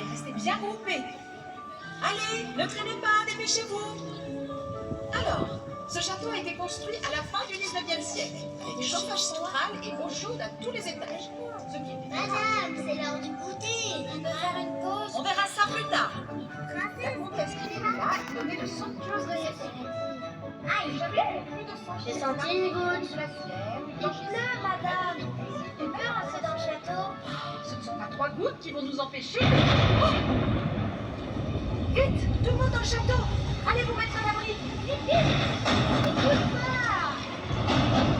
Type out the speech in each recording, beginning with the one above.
et restez bien groupés. Allez, ne traînez pas, dépêchez-vous. Alors, ce château a été construit à la fin du 19e siècle, avec chauffage central et eau chaude à tous les étages. Ce qui est bien. Madame, c'est l'heure du goûter. On peut faire une pause. On verra ça plus tard. Princesse, La comtesse Philippa donnait de somptueuses recettes. aïe, J'avais plus de 100 j'ai senti une goutte. glaciaire. Il pleut, madame. Il peut rentrer dans le château. Ce ne sont pas 3 gouttes qui vont nous empêcher. Oh, vite, tout le monde dans le château. Allez vous mettre à l'abri. Vite, vite. Écoute pas.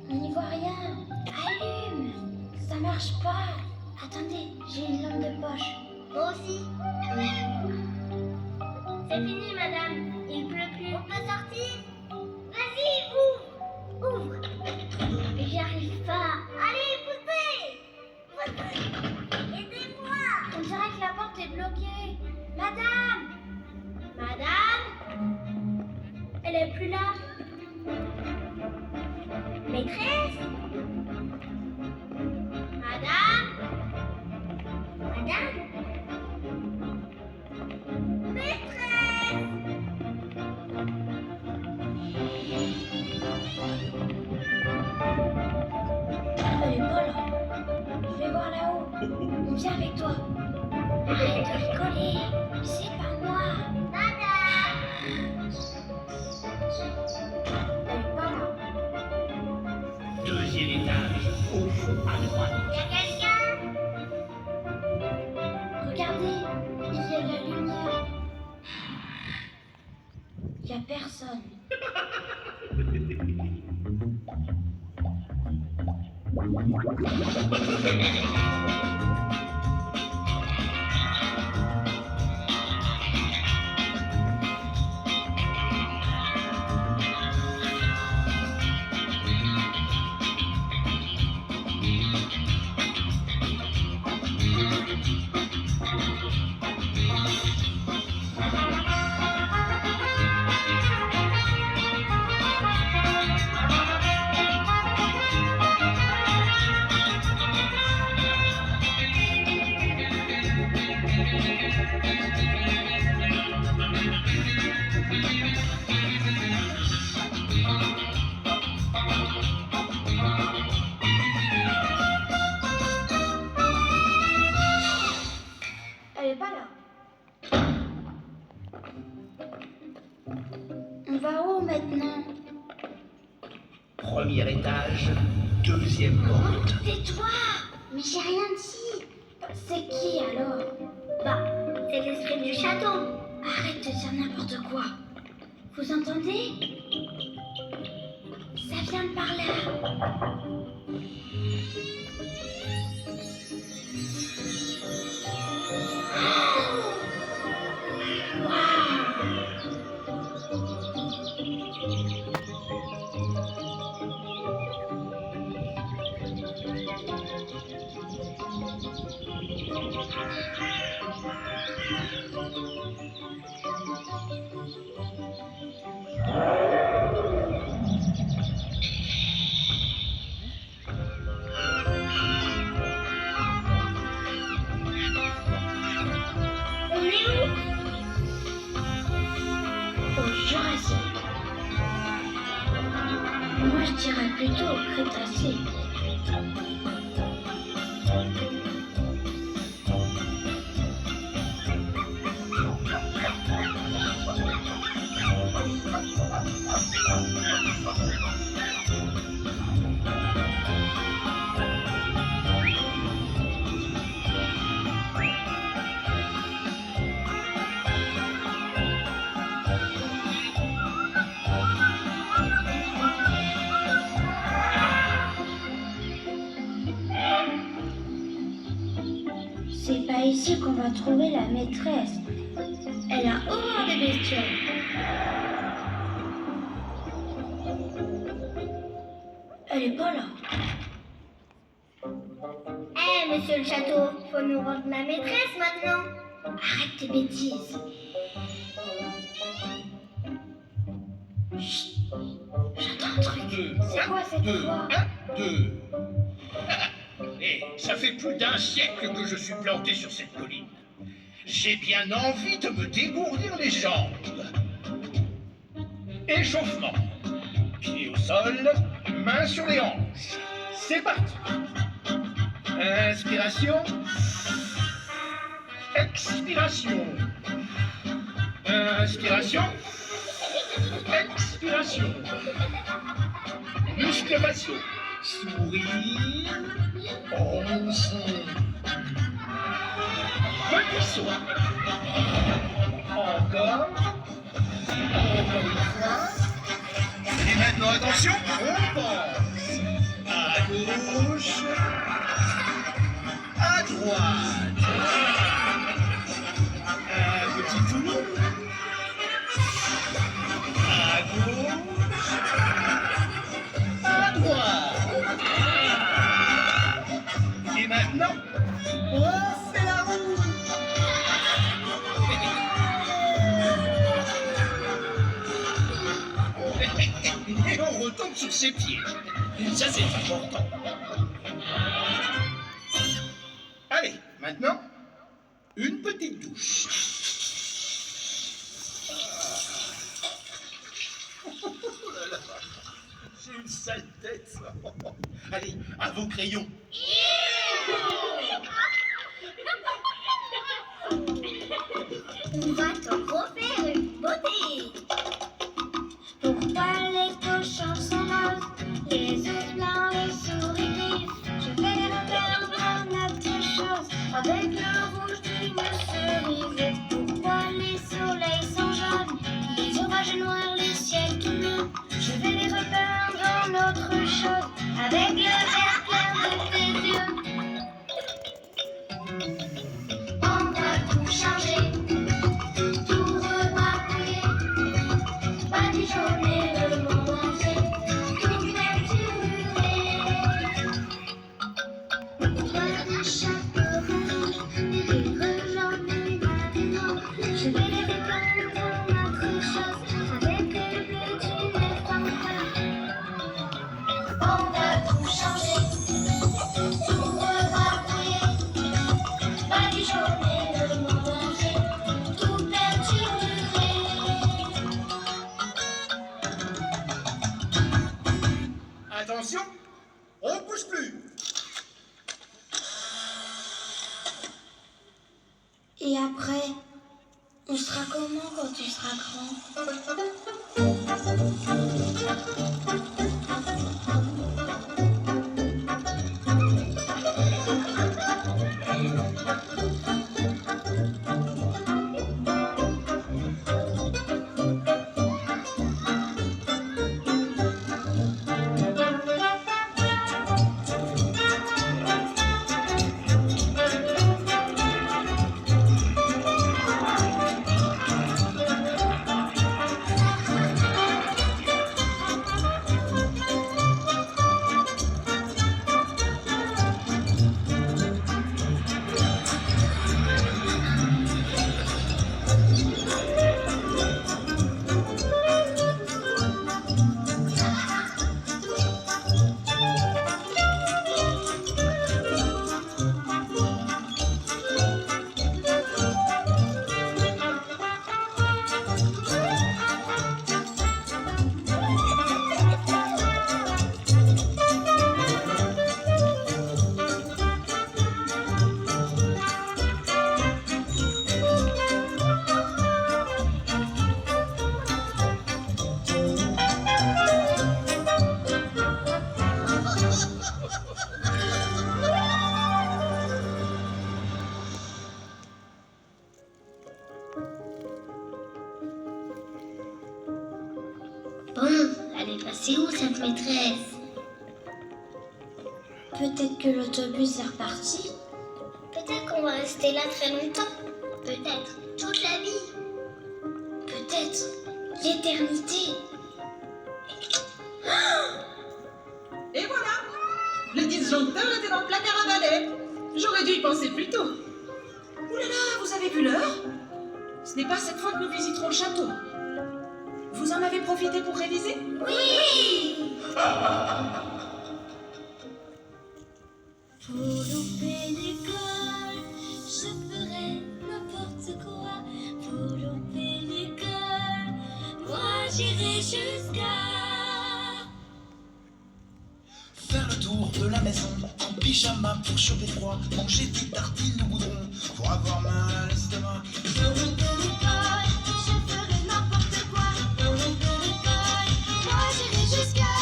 On n'y voit rien. Allume. Ça marche pas. Attendez, j'ai une lampe de poche. Moi aussi. C'est fini, madame. Il pleut plus. On peut sortir? Vas-y, ouvre. Ouvre. J'y arrive pas. Allez, poussez. Aidez-moi. On dirait que la porte est bloquée. Madame. Madame. Elle est plus là. Maîtresse? Madame? Madame? Maîtresse? Elle est pas là. Je vais voir là-haut. On vient avec toi. Arrête de rigoler. C'est pas moi. Madame? Elle est pas là. Deuxième étage, au fond à droite. Y a quelqu'un? Regardez, il y a de la lumière. Y a personne. Elle est pas là. On va où maintenant? Premier étage, deuxième porte. Tais-toi! Mais j'ai rien dit. C'est qui alors? Bah, c'est l'esprit du château. Arrête de dire n'importe quoi. Vous entendez? Ça vient de par là. On est où? Au Jurassique. Moi, je dirais plutôt au Crétacé. pas ici qu'on va trouver la maîtresse. Elle a horreur des bestioles. Elle est pas là. Eh, monsieur le château, faut nous rendre la maîtresse maintenant. Arrête tes bêtises. Chut, j'entends un truc. C'est quoi cette voix? 1, 2. Et ça fait plus d'1 siècle que je suis planté sur cette colline. J'ai bien envie de me dégourdir les jambes. Échauffement. Pieds au sol, mains sur les hanches. C'est parti. Inspiration. Expiration. Inspiration. Expiration. Muscle faciaux. Sourire. Once. Petit saut. Encore. Encore une fois. Et maintenant, attention, on pense. À gauche. À droite. Un petit tour. À gauche. À droite. Et maintenant, on fait la roue. Et on retombe sur ses pieds. Ça, c'est important. Allez, maintenant, une petite douche. Oh là là, j'ai une sale tête, ça. Allez, à vos crayons. On va te refaire une beauté. Pourquoi les cochons sont roses, les œufs blancs, les souris grises? Je vais les reperdre en autre chose avec le rouge d'une cerise. Pourquoi les soleils sont jaunes, les orages noirs, les ciels tout bleus? Je vais les repeindre en autre chose avec le vert clair de tes yeux. On va tout changer, tout rebarbouiller, badigeonner le monde entier, tout peinturer. Toi des chapeaux rouges, des rires jaunes, des marins, je vais les repeindre en autre chose avec le bleu d'une fanfare. On va tout changer, tout rebarbouiller, badigeonner le monde entier, tout peinturer. Attention, on ne bouge plus. Et après, on sera comment quand tu seras grand? Bon, elle est passée où cette maîtresse? Peut-être que l'autobus est reparti. Peut-être qu'on va rester là très longtemps. Peut-être toute la vie. Peut-être l'éternité. Et voilà, le disjoncteur était dans le placard à balai. J'aurais dû y penser plus tôt. Ouh là là, vous avez vu l'heure? Ce n'est pas cette fois que nous visiterons le château. Vous en avez profité pour réviser? Oui! Pour louper l'école, je ferai n'importe quoi. Pour louper l'école, moi j'irai jusqu'à... Faire le tour de la maison en pyjama pour choper froid, manger des tartines au goudron pour avoir mal à l'estomac. Pour louper l'école, je ferai n'importe quoi. Pour louper l'école, moi j'irai jusqu'à...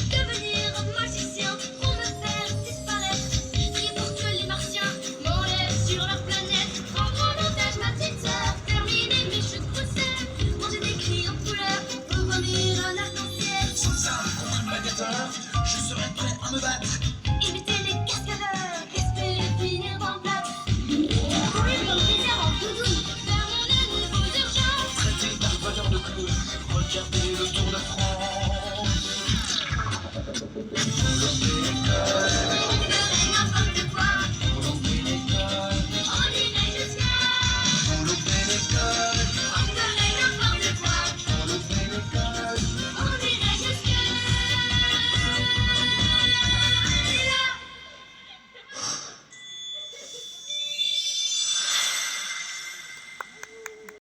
devenir un magicien pour me faire disparaître. Prier pour que les martiens m'enlèvent sur leur planète. Prendre en otage ma petite sœur, terminer mes chutes poussées, manger des cris en couleur pour vomir un arc-en-ciel. Sans ça, contre le gladiateur, je serais prêt à me battre.